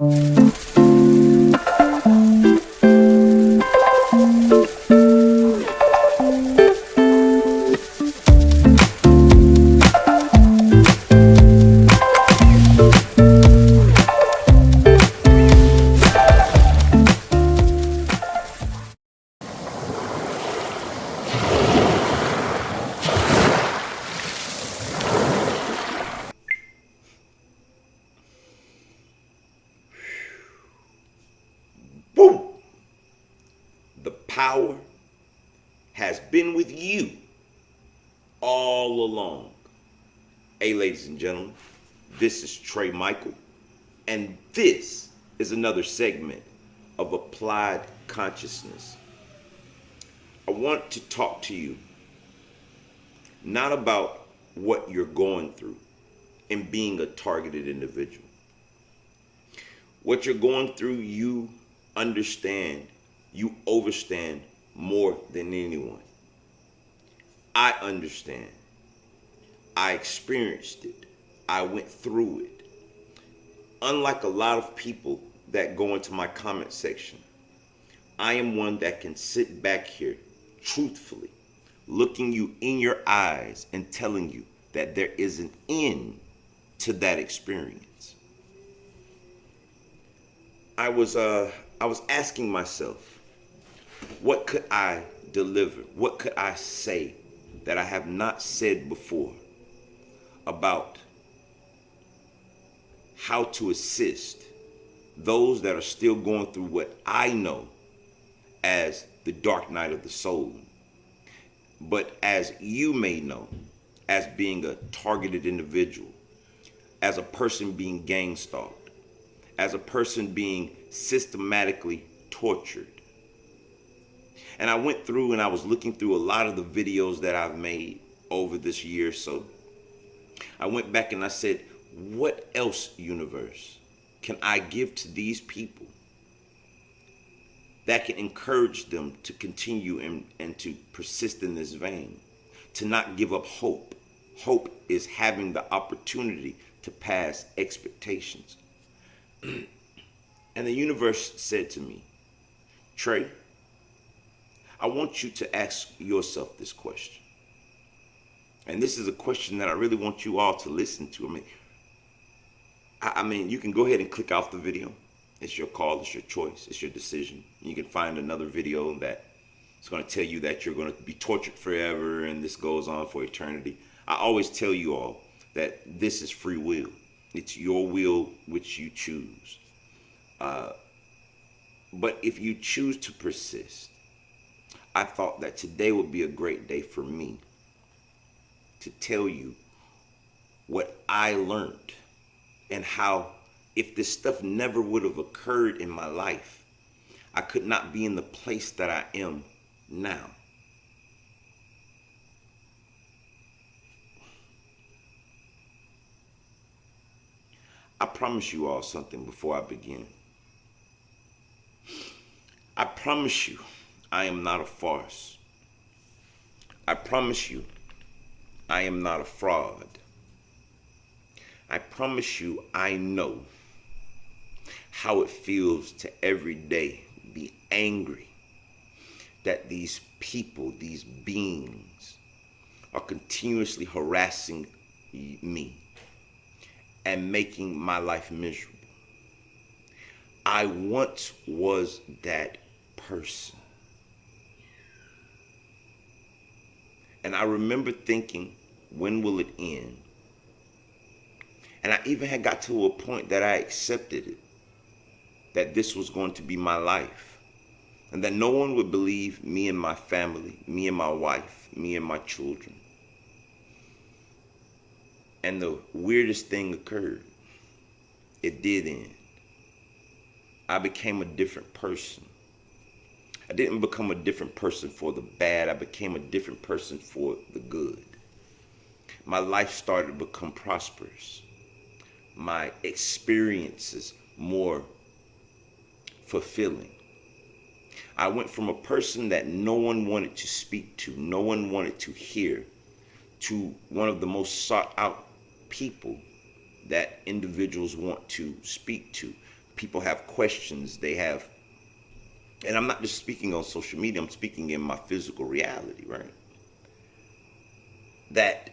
Boom! The power has been with you all along. Hey, ladies and gentlemen, this is Trey Michael, and this is another segment of Applied Consciousness. I want to talk to you not about what you're going through and being a targeted individual. What you're going through, you understand, you overstand more than anyone. I understand. I experienced it. I went through it. Unlike a lot of people that go into my comment section, I am one that can sit back here truthfully, looking you in your eyes and telling you that there is an end to that experience. I was asking myself, what could I deliver? What could I say that I have not said before about how to assist those that are still going through what I know as the dark night of the soul, but as you may know, as being a targeted individual, as a person being gang stalked, as a person being systematically tortured. And I went through and I was looking through a lot of the videos that I've made over this year or so. I went back and I said, what else, universe, can I give to these people that can encourage them to continue and to persist in this vein, to not give up hope? Hope is having the opportunity to pass expectations. And the universe said to me, Trey, I want you to ask yourself this question. And this is a question that I really want you all to listen to. I mean, you can go ahead and click off the video. It's your call, it's your choice, it's your decision. You can find another video that is going to tell you that you're going to be tortured forever and this goes on for eternity. I always tell you all that this is free will. It's your will which you choose. But if you choose to persist, I thought that today would be a great day for me to tell you what I learned and how, if this stuff never would have occurred in my life, I could not be in the place that I am now. I promise you all something before I begin. I promise you I am not a farce. I promise you I am not a fraud. I promise you I know how it feels to every day be angry that these people, these beings, are continuously harassing me and making my life miserable. I once was that person. And I remember thinking, when will it end? And I even had got to a point that I accepted it, that this was going to be my life, and that no one would believe me and my family, me and my wife, me and my children. And the weirdest thing occurred. It did end. I became a different person. I didn't become a different person for the bad. I became a different person for the good. My life started to become prosperous. My experiences more fulfilling. I went from a person that no one wanted to speak to, no one wanted to hear, to one of the most sought out people that individuals want to speak to. people have questions. They have, and I'm not just speaking on social media, I'm speaking in my physical reality, right? That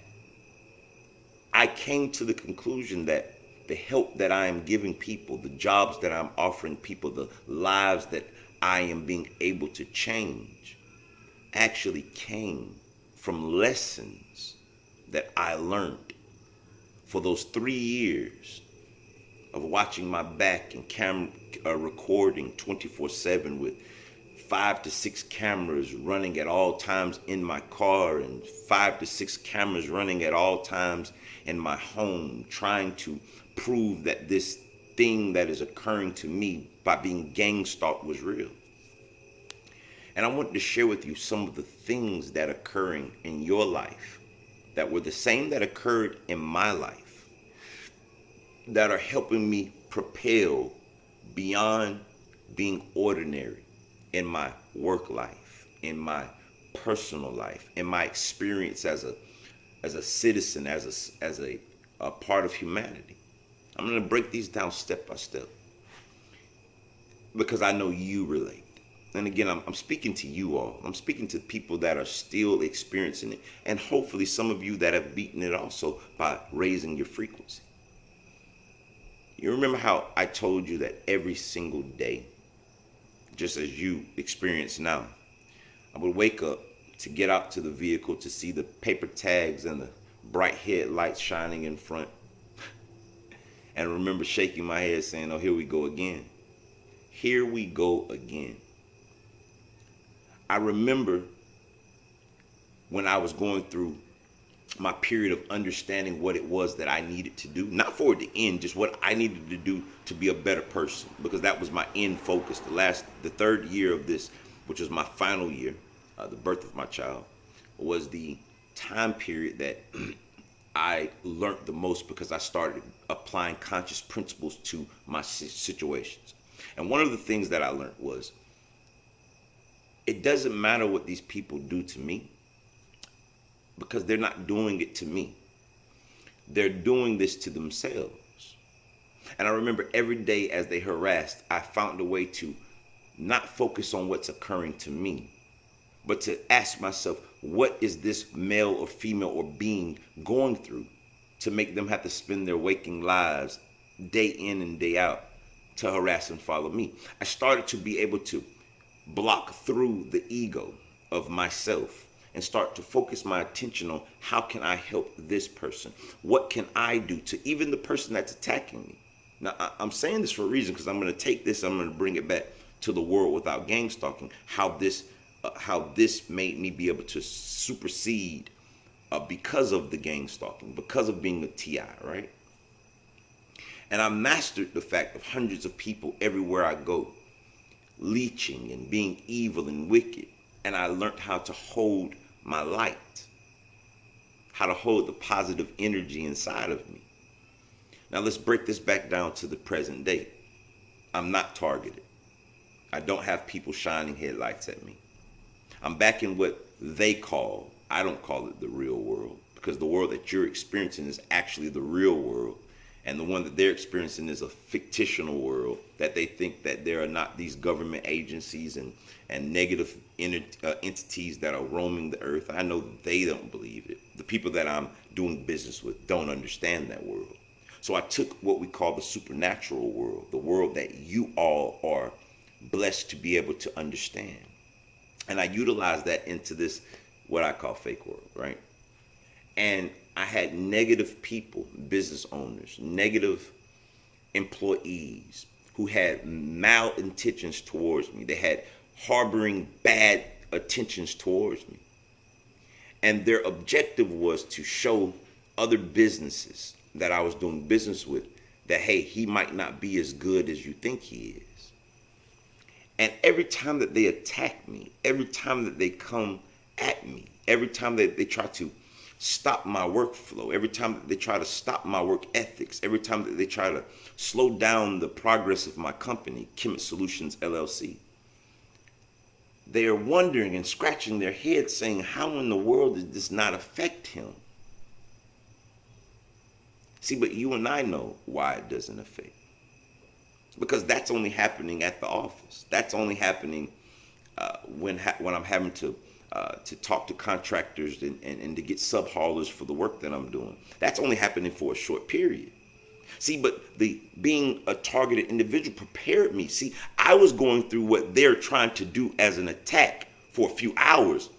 I came to the conclusion that the help that I am giving people, the jobs that I'm offering people, the lives that I am being able to change actually came from lessons that I learned for those 3 years of watching my back and recording 24/7 with 5 to 6 cameras running at all times in my car and 5 to 6 cameras running at all times in my home, trying to prove that this thing that is occurring to me by being gang stalked was real. And I wanted to share with you some of the things that are occurring in your life that were the same that occurred in my life, that are helping me propel beyond being ordinary in my work life, in my personal life, in my experience as a citizen, as a part of humanity. I'm going to break these down step by step because I know you relate. And again, I'm speaking to you all. I'm speaking to people that are still experiencing it, and hopefully some of you that have beaten it also by raising your frequency. You remember how I told you that every single day, just as you experience now, I would wake up to get out to the vehicle to see the paper tags and the bright headlights shining in front, and remember shaking my head saying, oh, here we go again. Here we go again. I remember when I was going through my period of understanding what it was that I needed to do, not for it to end, just what I needed to do to be a better person, because that was my end focus. The third year of this, which was my final year, the birth of my child, was the time period that I learned the most because I started applying conscious principles to my situations. And one of the things that I learned was, it doesn't matter what these people do to me, because they're not doing it to me. They're doing this to themselves. And I remember every day as they harassed, I found a way to not focus on what's occurring to me, but to ask myself, what is this male or female or being going through to make them have to spend their waking lives day in and day out to harass and follow me? I started to be able to block through the ego of myself and start to focus my attention on how can I help this person? What can I do to even the person that's attacking me? Now, I'm saying this for a reason, because I'm going to take this, I'm going to bring it back to the world without gang stalking, how this made me be able to supersede because of the gang stalking, because of being a TI, right? And I mastered the fact of hundreds of people everywhere I go leeching and being evil and wicked. And I learned how to hold my light, how to hold the positive energy inside of me. Now let's break this back down to the present day. I'm not targeted. I don't have people shining headlights at me. I'm back in what they call, I don't call it the real world, because the world that you're experiencing is actually the real world. And the one that they're experiencing is a fictional world that they think that there are not these government agencies and negative entities that are roaming the earth. I know they don't believe it. The people that I'm doing business with don't understand that world. So I took what we call the supernatural world, the world that you all are blessed to be able to understand. And I utilized that into this, what I call fake world, right? And I had negative people, business owners, negative employees who had malintentions towards me. They had harboring bad intentions towards me. And their objective was to show other businesses that I was doing business with that, hey, he might not be as good as you think he is. And every time that they attack me, every time that they come at me, every time that they try to stop my workflow, every time that they try to stop my work ethics, every time that they try to slow down the progress of my company, Kemet Solutions LLC, they are wondering and scratching their heads saying, how in the world did this not affect him? See, but you and I know why it doesn't affect. because that's only happening at the office. That's only happening when I'm having to talk to contractors and to get sub haulers for the work that I'm doing. That's only happening for a short period. See, but the being a targeted individual prepared me. See, I was going through what they're trying to do as an attack for a few hours.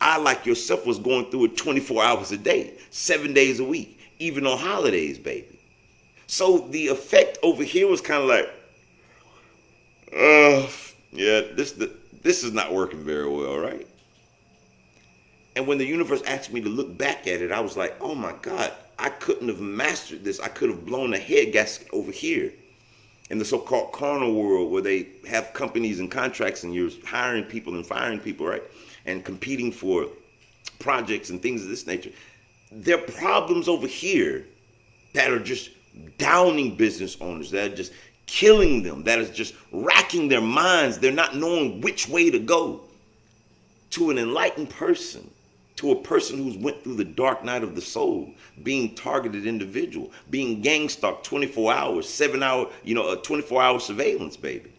I, like yourself, was going through it 24 hours a day, 7 days a week, even on holidays, baby. So the effect over here was kind of like, yeah, this is not working very well, right? And when the universe asked me to look back at it, I was like, oh my God, I couldn't have mastered this. I could have blown a head gasket over here in the so-called carnal world, where they have companies and contracts and you're hiring people and firing people, right? And competing for projects and things of this nature. There are problems over here that are just downing business owners, that are just killing them, that is just racking their minds. They're not knowing which way to go. To an enlightened person, to a person who's went through the dark night of the soul, being targeted individual, being gang stalked 24 hours, 7-hour, a 24-hour surveillance, baby.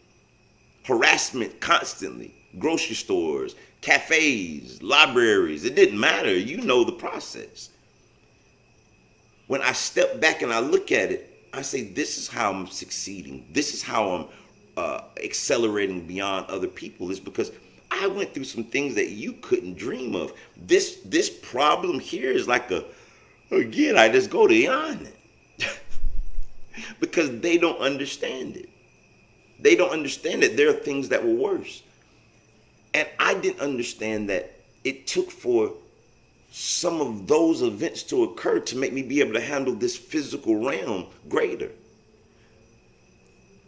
Harassment constantly, grocery stores, cafes, libraries, it didn't matter. You know the process. When I step back and I look at it, I say, this is how I'm succeeding. This is how I'm accelerating beyond other people, is because I went through some things that you couldn't dream of. This problem here is like again, I just go beyond it. Because they don't understand it. They don't understand that there are things that were worse. And I didn't understand that it took for some of those events to occur to make me be able to handle this physical realm greater.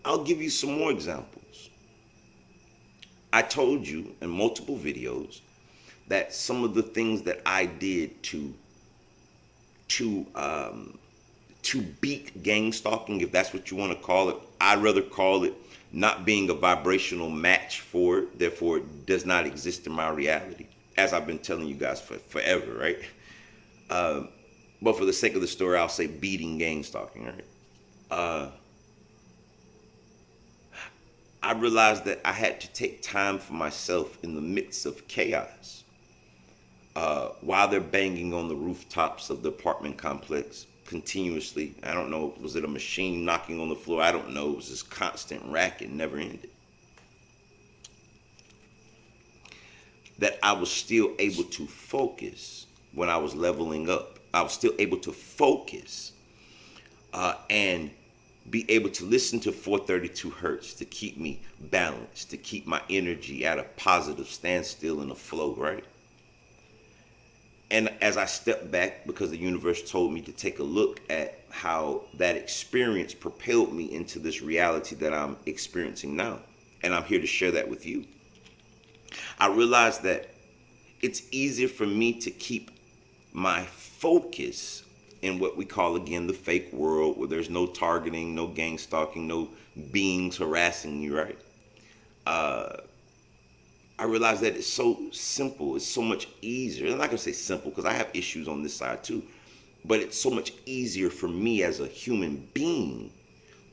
I'll give you some more examples. I told you in multiple videos that some of the things that I did to beat gang stalking, if that's what you want to call it, I'd rather call it not being a vibrational match for it, therefore it does not exist in my reality, as I've been telling you guys for forever, right? But for the sake of the story, I'll say beating gang stalking, right? I realized that I had to take time for myself in the midst of chaos. While they're banging on the rooftops of the apartment complex continuously. I don't know, was it a machine knocking on the floor? I don't know. It was this constant racket, never ended. That I was still able to focus when I was leveling up. I was still able to focus and be able to listen to 432 hertz to keep me balanced, to keep my energy at a positive standstill and a flow, right? And as I stepped back, because the universe told me to take a look at how that experience propelled me into this reality that I'm experiencing now, and I'm here to share that with you, I realized that it's easier for me to keep my focus in what we call, again, the fake world, where there's no targeting, no gang stalking, no beings harassing you, right? I realized that it's so simple. It's so much easier. I'm not going to say simple because I have issues on this side too. But it's so much easier for me as a human being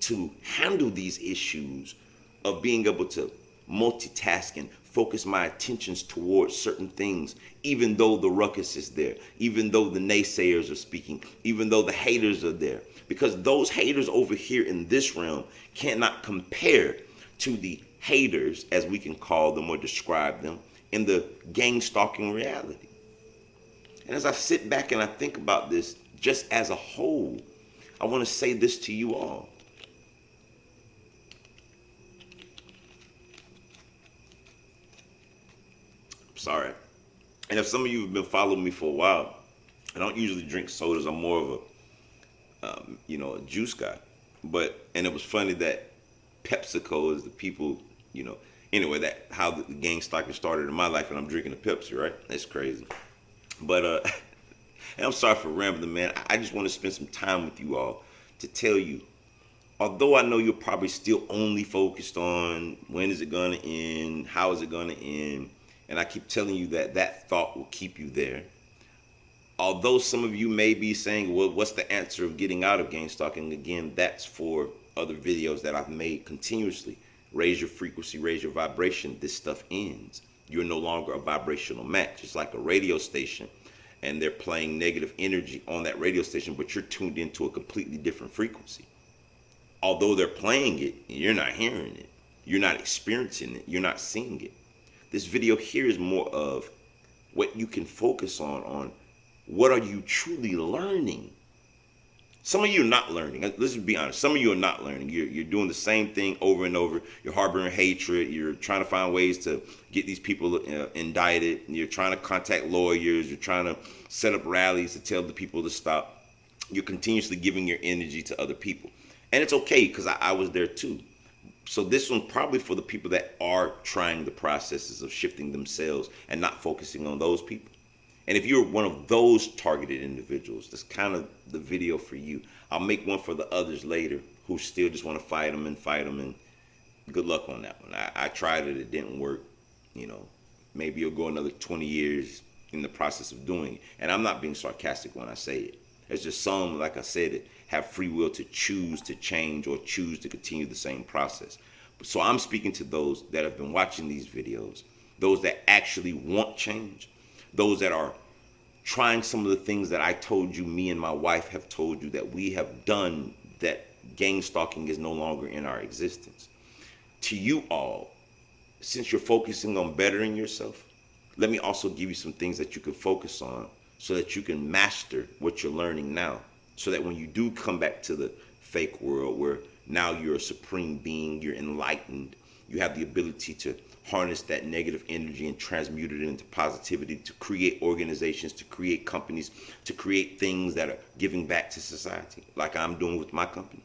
to handle these issues of being able to multitask and focus my attentions towards certain things, even though the ruckus is there, even though the naysayers are speaking, even though the haters are there. Because those haters over here in this realm cannot compare to the haters, as we can call them or describe them, in the gang stalking reality. And as I sit back and I think about this just as a whole, I want to say this to you all. Sorry. And if some of you have been following me for a while, I don't usually drink sodas. I'm more of a juice guy. And it was funny that PepsiCo is the people, anyway, that how the gang stalking started in my life, and I'm drinking a Pepsi, right? That's crazy. But and I'm sorry for rambling, man. I just want to spend some time with you all to tell you, although I know you're probably still only focused on when is it going to end, how is it going to end, and I keep telling you that thought will keep you there. Although some of you may be saying, well, what's the answer of getting out of gang stalking? Again, that's for other videos that I've made continuously. Raise your frequency, raise your vibration. This stuff ends. You're no longer a vibrational match. It's like a radio station and they're playing negative energy on that radio station, but you're tuned into a completely different frequency. Although they're playing it, you're not hearing it. You're not experiencing it. You're not seeing it. This video here is more of what you can focus on what are you truly learning. Some of you are not learning. Let's just be honest. Some of you are not learning. You're doing the same thing over and over. You're harboring hatred. You're trying to find ways to get these people indicted. You're trying to contact lawyers. You're trying to set up rallies to tell the people to stop. You're continuously giving your energy to other people. And it's okay because I was there too. So this one's probably for the people that are trying the processes of shifting themselves and not focusing on those people. And if you're one of those targeted individuals, that's kind of the video for you. I'll make one for the others later who still just want to fight them, and good luck on that one. I tried it. It didn't work. Maybe you'll go another 20 years in the process of doing it. And I'm not being sarcastic when I say it. It's just some, like I said, that have free will to choose to change or choose to continue the same process. So I'm speaking to those that have been watching these videos, those that actually want change, those that are trying some of the things that I told you, me and my wife have told you that we have done, that gang stalking is no longer in our existence. To you all, since you're focusing on bettering yourself, let me also give you some things that you can focus on so that you can master what you're learning now. So that when you do come back to the fake world where now you're a supreme being, you're enlightened, you have the ability to harness that negative energy and transmute it into positivity, to create organizations, to create companies, to create things that are giving back to society, like I'm doing with my company.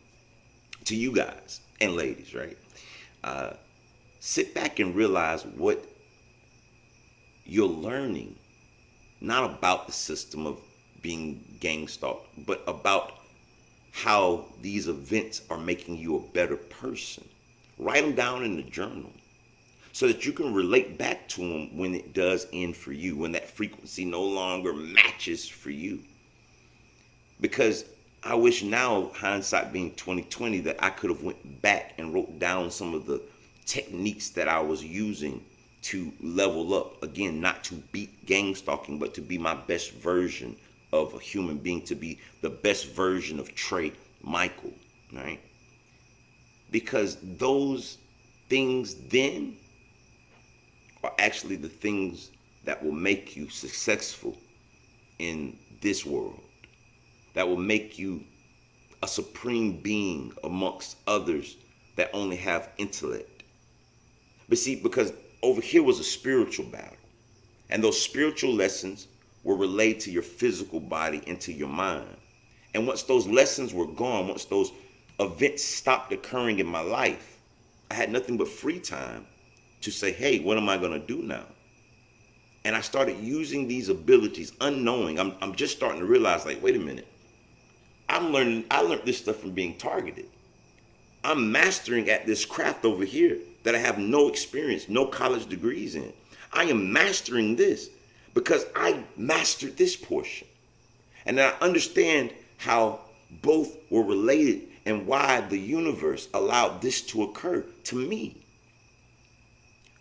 To you guys and ladies, right? Sit back and realize what you're learning, not about the system of being gang stalked, but about how these events are making you a better person. Write them down in the journal so that you can relate back to them when it does end for you, when that frequency no longer matches for you. Because I wish now, hindsight being 2020, that I could have went back and wrote down some of the techniques that I was using to level up. Again, not to beat gang stalking, but to be my best version of a human being, to be the best version of Trey Michael, right? Because those things then are actually the things that will make you successful in this world, that will make you a supreme being amongst others that only have intellect. But see, because over here was a spiritual battle, and those spiritual lessons were relayed to your physical body and to your mind. And once those lessons were gone, once those events stopped occurring in my life, I had nothing but free time to say, hey, what am I going to do now? And I started using these abilities unknowing. I'm just starting to realize, like, wait a minute. I learned this stuff from being targeted. I'm mastering at this craft over here that I have no experience, no college degrees in. I am mastering this because I mastered this portion. And I understand how both were related and why the universe allowed this to occur to me.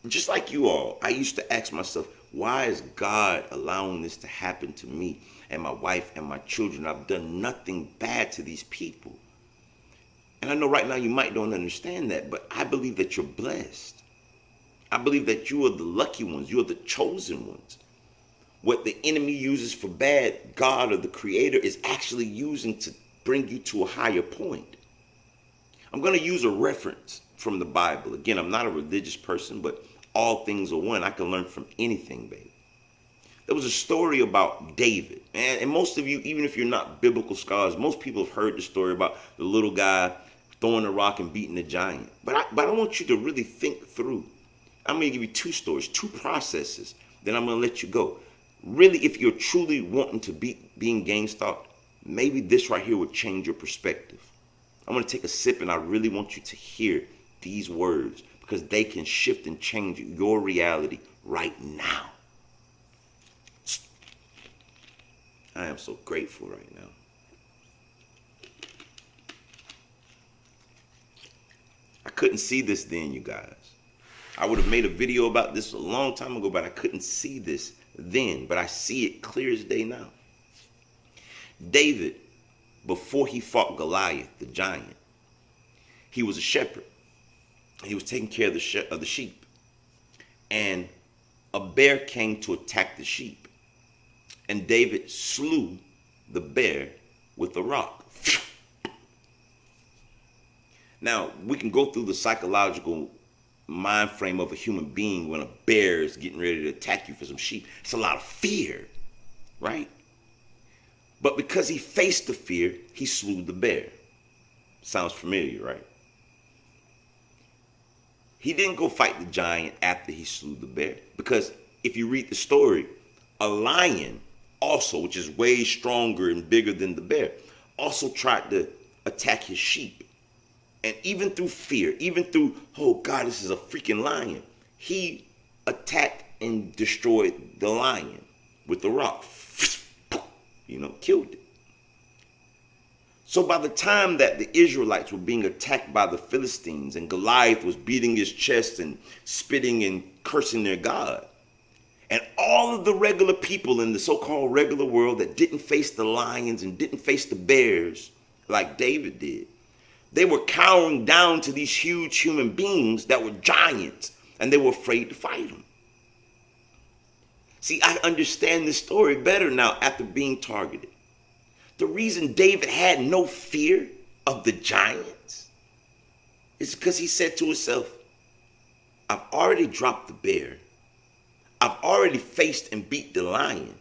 Just like you all, I used to ask myself, why is God allowing this to happen to me and my wife and my children? I've done nothing bad to these people. And I know right now you might don't understand that, but I believe that you're blessed. I believe that you are the lucky ones. You are the chosen ones. What the enemy uses for bad, God or the Creator is actually using to bring you to a higher point. I'm going to use a reference from the Bible. Again, I'm not a religious person, but all things are one. I can learn from anything, baby. There was a story about David. And most of you, even if you're not biblical scholars, most people have heard the story about the little guy throwing a rock and beating the giant. But I want you to really think through. I'm going to give you two stories, two processes. Then I'm going to let you go. Really, if you're truly wanting to beat being gang stalked, maybe this right here would change your perspective. I'm going to take a sip, and I really want you to hear these words because they can shift and change your reality right now. I am so grateful right now. I couldn't see this then, you guys. I would have made a video about this a long time ago, but I couldn't see this then. But I see it clear as day now. David, before he fought Goliath, the giant, he was a shepherd. He was taking care of the sheep. And a bear came to attack the sheep. And David slew the bear with a rock. Now, we can go through the psychological mind frame of a human being when a bear is getting ready to attack you for some sheep. It's a lot of fear, right? But because he faced the fear, he slew the bear. Sounds familiar, right? He didn't go fight the giant after he slew the bear. Because if you read the story, a lion also, which is way stronger and bigger than the bear, also tried to attack his sheep. And even through fear, even through, oh God, this is a freaking lion, he attacked and destroyed the lion with the rock. Killed it. So by the time that the Israelites were being attacked by the Philistines and Goliath was beating his chest and spitting and cursing their God, and all of the regular people in the so-called regular world that didn't face the lions and didn't face the bears like David did, they were cowering down to these huge human beings that were giants, and they were afraid to fight them. See, I understand this story better now after being targeted. The reason David had no fear of the giants is because he said to himself, I've already dropped the bear. I've already faced and beat the lion.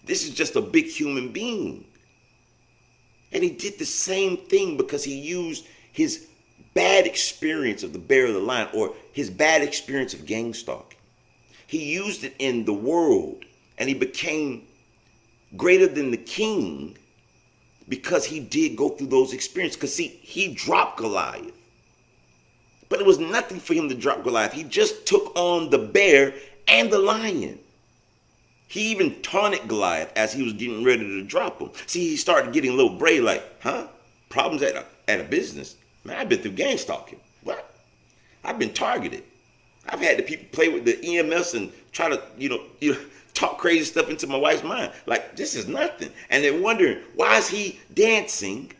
This is just a big human being. And he did the same thing because he used his bad experience of the bear or the lion, or his bad experience of gang stalking. He used it in the world, and he became greater than the king because he did go through those experiences. Because see, he dropped Goliath. But it was nothing for him to drop Goliath. He just took on the bear and the lion. He even taunted Goliath as he was getting ready to drop him. See, he started getting a little brave, like, problems at a business? Man, I've been through gang stalking. What? I've been targeted. I've had the people play with the EMS and try to, talk crazy stuff into my wife's mind. Like, this is nothing. And they're wondering, why is he dancing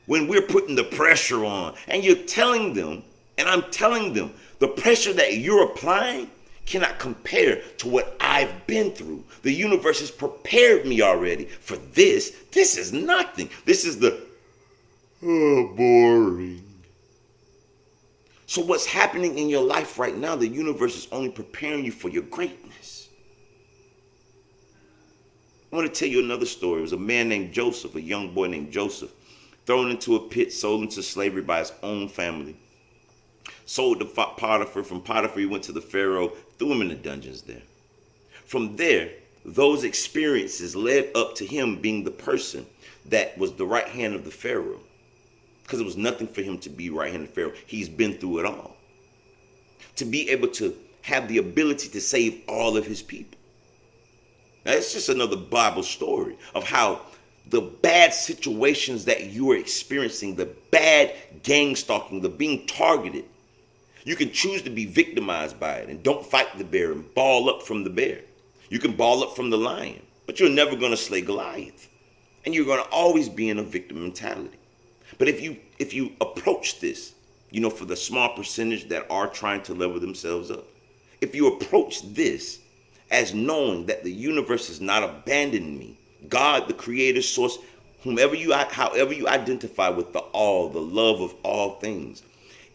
when we're putting the pressure on? And you're telling them, and I'm telling them, the pressure that you're applying cannot compare to what I've been through. The universe has prepared me already for this. This is nothing. This is boring. So what's happening in your life right now, the universe is only preparing you for your greatness. I want to tell you another story. It was a man named Joseph, a young boy named Joseph, thrown into a pit, sold into slavery by his own family. Sold to Potiphar. From Potiphar, he went to the Pharaoh, threw him in the dungeons there. From there, those experiences led up to him being the person that was the right hand of the Pharaoh. Because it was nothing for him to be right hand of Pharaoh. He's been through it all. To be able to have the ability to save all of his people. Now, it's just another Bible story of how the bad situations that you are experiencing, the bad gang stalking, the being targeted, you can choose to be victimized by it and don't fight the bear and ball up from the bear. You can ball up from the lion, but you're never going to slay Goliath. And you're going to always be in a victim mentality. But if you approach this, for the small percentage that are trying to level themselves up, if you approach this as knowing that the universe has not abandoned me, God, the creator, source, however you identify with the all, the love of all things,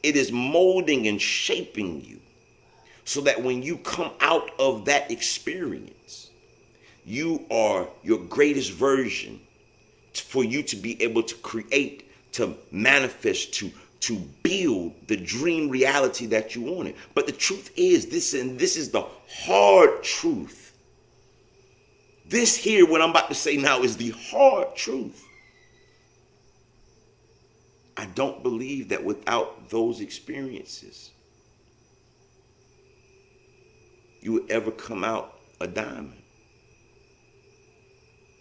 it is molding and shaping you so that when you come out of that experience, you are your greatest version for you to be able to create, to manifest, to build the dream reality that you wanted. But the truth is, this is the hard truth. This here, what I'm about to say now, is the hard truth. I don't believe that without those experiences, you would ever come out a diamond.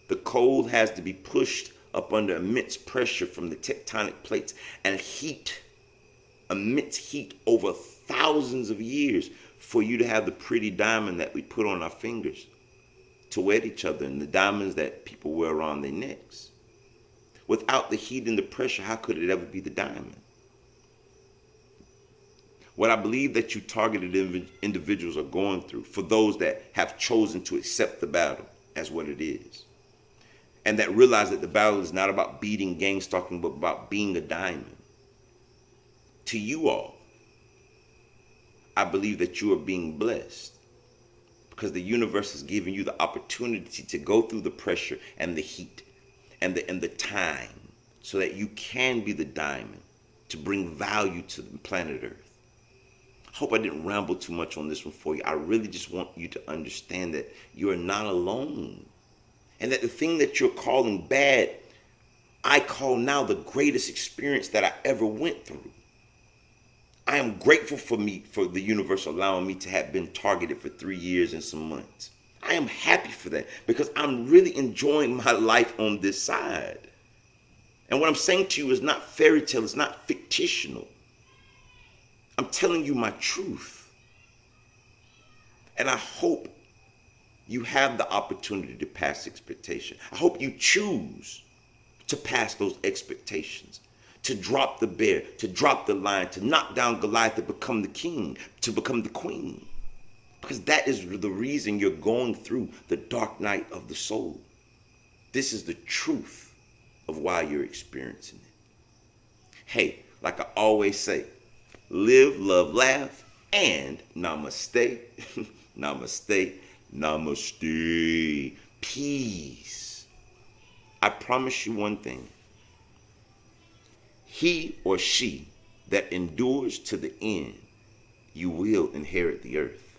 The coal has to be pushed up under immense pressure from the tectonic plates and heat, immense heat over thousands of years for you to have the pretty diamond that we put on our fingers to wed each other and the diamonds that people wear around their necks. Without the heat and the pressure, how could it ever be the diamond? What I believe that you targeted individuals are going through, for those that have chosen to accept the battle as what it is, and that realize that the battle is not about beating, gang stalking, but about being a diamond. To you all, I believe that you are being blessed because the universe is giving you the opportunity to go through the pressure and the heat and the time so that you can be the diamond to bring value to the planet Earth. I hope I didn't ramble too much on this one for you. I really just want you to understand that you are not alone. And that the thing that you're calling bad, I call now the greatest experience that I ever went through. I am grateful for the universe allowing me to have been targeted for 3 years and some months. I am happy for that because I'm really enjoying my life on this side. And what I'm saying to you is not fairy tale, it's not fictional. I'm telling you my truth. And I hope you have the opportunity to pass expectation. I hope you choose to pass those expectations, to drop the bear, to drop the lion, to knock down Goliath, to become the king, to become the queen. Because that is the reason you're going through the dark night of the soul. This is the truth of why you're experiencing it. Hey, like I always say, live, love, laugh, and namaste. Namaste. Namaste. Peace. I promise you one thing. He or she that endures to the end, you will inherit the earth.